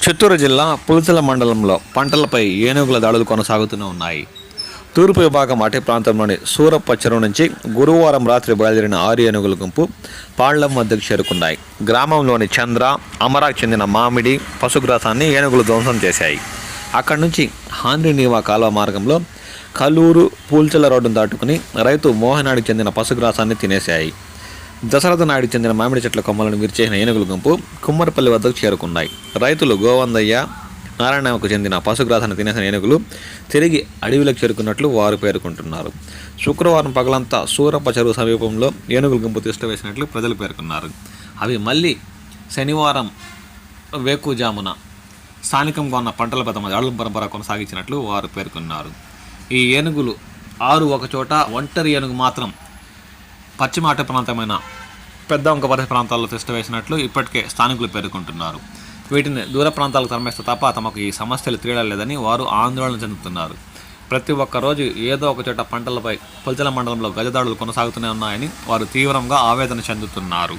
చిత్తూరు జిల్లా పులిచెల మండలంలో పంటలపై ఏనుగుల దాడులు కొనసాగుతూనే ఉన్నాయి. తూర్పు విభాగం అటవీ ప్రాంతంలోని సూరప్ప చెరువు నుంచి గురువారం రాత్రి బయలుదేరిన 6 ఏనుగుల గుంపు పాళ్లం వద్దకు చేరుకున్నాయి. గ్రామంలోని చంద్ర, అమరాకు చెందిన మామిడి పశుగ్రాసాన్ని ఏనుగులు ధ్వంసం చేశాయి. అక్కడి నుంచి హాంద్రినీవా కాలువ మార్గంలో కల్లూరు పూల్చెల రోడ్డును దాటుకుని రైతు మోహనాడికి చెందిన పశుగ్రాసాన్ని తినేశాయి. దశరథ నాయుడికి చెందిన మామిడి చెట్ల కొమ్మలను విరిచేసిన ఏనుగుల గుంపు కుమ్మరపల్లి వద్దకు చేరుకున్నాయి. రైతులు గోవందయ్య, నారాయణకు చెందిన పశుగ్రాసాన్ని తినేసిన ఏనుగులు తిరిగి అడవిలోకి చేరుకున్నట్లు వారు పేర్కొంటున్నారు. శుక్రవారం పగలంతా సూరప్ప చెరువు సమీపంలో ఏనుగుల గుంపు తిష్టవేసినట్లు ప్రజలు పేర్కొన్నారు. అవి మళ్ళీ శనివారం వేకుజామున స్థానికంగా ఉన్న పంటలపై తమ దాడుల పరంపర కొనసాగించినట్లు వారు పేర్కొన్నారు. ఈ ఏనుగులు 6 ఒకచోట, ఒంటరి ఏనుగు మాత్రం పశ్చిమ అటవీ ప్రాంతమైన పెద్ద వంకపరిస ప్రాంతాల్లో తిష్టవేసినట్లు ఇప్పటికే స్థానికులు పేర్కొంటున్నారు. వీటిని దూర ప్రాంతాలకు తరమేస్తే తప్ప తమకు ఈ సమస్యలు తీరలేదని వారు ఆందోళన చెందుతున్నారు. ప్రతి ఒక్క రోజు ఏదో ఒక చోట పంటలపై పులిచెల మండలంలో గజదాడులు కొనసాగుతూనే ఉన్నాయని వారు తీవ్రంగా ఆవేదన చెందుతున్నారు.